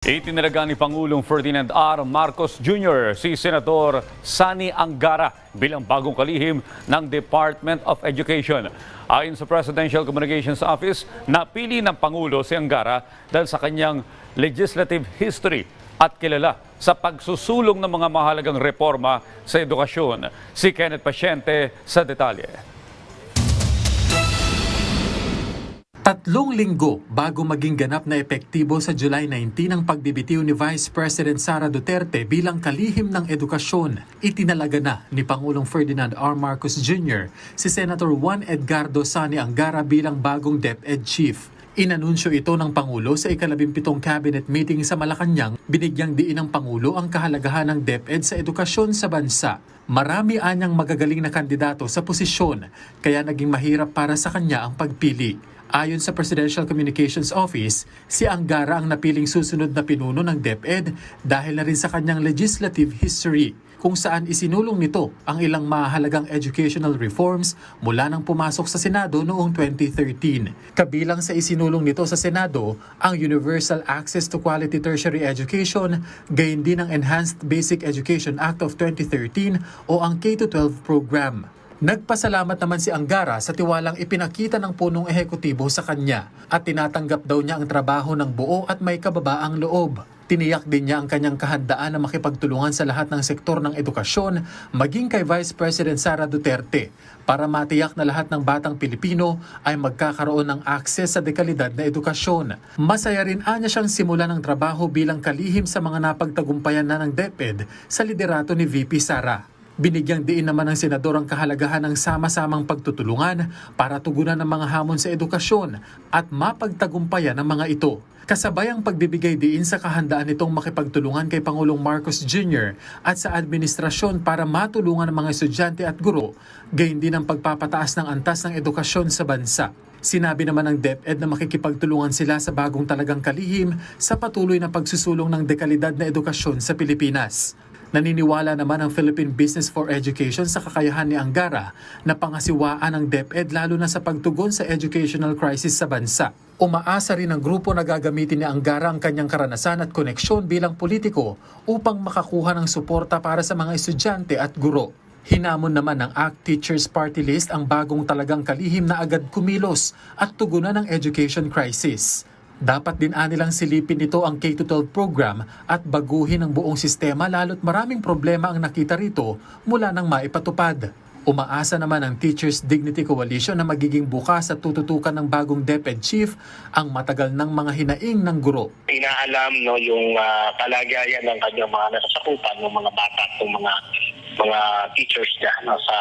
Itinalaga ni Pangulong Ferdinand R. Marcos Jr. si Senator Sani Angara bilang bagong kalihim ng Department of Education. Ayon sa Presidential Communications Office, napili ng Pangulo si Angara dahil sa kanyang legislative history at kilala sa pagsusulong ng mga mahalagang reforma sa edukasyon. Si Kenneth Pasyente sa detalye. 3 linggo bago maging ganap na epektibo sa July 19 ang pagbibitiw ni Vice President Sara Duterte bilang kalihim ng edukasyon, itinalaga na ni Pangulong Ferdinand R. Marcos Jr. si Senator Juan Edgardo Sani Angara bilang bagong DepEd Chief. Inanunsyo ito ng Pangulo sa ika-17 cabinet meeting sa Malacanang. Binigyang diin ng Pangulo ang kahalagahan ng DepEd sa edukasyon sa bansa. Marami anyang magagaling na kandidato sa posisyon, kaya naging mahirap para sa kanya ang pagpili. Ayon sa Presidential Communications Office, si Angara ang napiling susunod na pinuno ng DepEd dahil na rin sa kanyang legislative history, kung saan isinulong nito ang ilang mahalagang educational reforms mula nang pumasok sa Senado noong 2013. Kabilang sa isinulong nito sa Senado ang Universal Access to Quality Tertiary Education, gayon din ang Enhanced Basic Education Act of 2013 o ang K-12 program. Nagpasalamat naman si Angara sa tiwalang ipinakita ng punong ehekutibo sa kanya at tinatanggap daw niya ang trabaho ng buo at may kababaang loob. Tiniyak din niya ang kanyang kahandaan na makipagtulungan sa lahat ng sektor ng edukasyon, maging kay Vice President Sara Duterte, para matiyak na lahat ng batang Pilipino ay magkakaroon ng akses sa dekalidad na edukasyon. Masaya rin anya siyang simula ng trabaho bilang kalihim sa mga napagtagumpayan na ng DepEd sa liderato ni VP Sara. Binigyang diin naman ng senador ang kahalagahan ng sama-samang pagtutulungan para tugunan ng mga hamon sa edukasyon at mapagtagumpayan ng mga ito. Kasabay ang pagbibigay diin sa kahandaan nitong makipagtulungan kay Pangulong Marcos Jr. at sa administrasyon para matulungan ang mga estudyante at guro, gayon din ang pagpapataas ng antas ng edukasyon sa bansa. Sinabi naman ng DepEd na makikipagtulungan sila sa bagong talagang kalihim sa patuloy na pagsusulong ng dekalidad na edukasyon sa Pilipinas. Naniniwala naman ang Philippine Business for Education sa kakayahan ni Angara na pangasiwaan ng DepEd lalo na sa pagtugon sa educational crisis sa bansa. Umaasa rin ang grupo na gagamitin ni Angara ang kanyang karanasan at koneksyon bilang politiko upang makakuha ng suporta para sa mga estudyante at guro. Hinamon naman ng ACT Teachers Party List ang bagong talagang kalihim na agad kumilos at tugunan ng education crisis. Dapat din anilang silipin nito ang K-12 program at baguhin ang buong sistema lalo't maraming problema ang nakita rito mula nang maipatupad. Umaasa naman ang Teachers Dignity Coalition na magiging bukas at tututukan ng bagong DepEd Chief ang matagal ng mga hinaing ng guro. Inaalam yung kalagayan ng kanyang mga nasasakupan ng mga bata at mga teachers na sa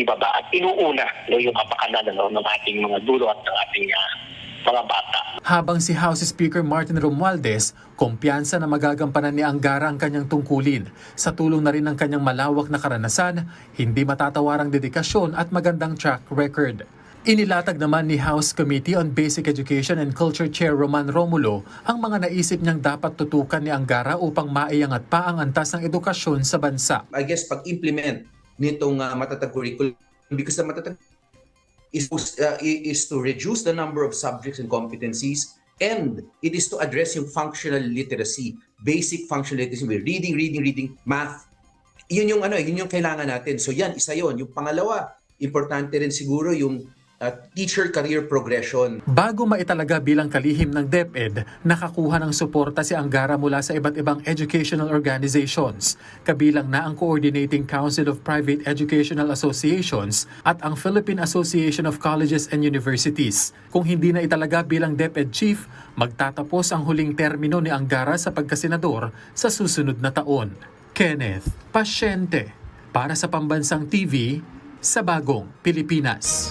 ibaba at inuuna yung kapakanan ng ating mga guro at ng ating mga bata. Habang si House Speaker Martin Romualdez, kumpiyansa na magagampanan ni Angara ang kanyang tungkulin. Sa tulong na rin ng kanyang malawak na karanasan, hindi matatawarang dedikasyon at magandang track record. Inilatag naman ni House Committee on Basic Education and Culture Chair Roman Romulo ang mga naisip niyang dapat tutukan ni Angara upang maiangat pa ang antas ng edukasyon sa bansa. I guess pag-implement nitong matatag curriculum, because the matatag is to reduce the number of subjects and competencies, and it is to address yung functional literacy, basic functional literacy, reading, math. Yun yung kailangan natin. So yan, isa yon. Yung pangalawa, importante rin siguro yung teacher career progression. Bago maitalaga bilang kalihim ng DepEd, nakakuha ng suporta si Angara mula sa iba't ibang educational organizations, kabilang na ang Coordinating Council of Private Educational Associations at ang Philippine Association of Colleges and Universities. Kung hindi na italaga bilang DepEd Chief, magtatapos ang huling termino ni Angara sa pagkasenador sa susunod na taon. Kenneth Pasyente, para sa Pambansang TV, sa Bagong Pilipinas.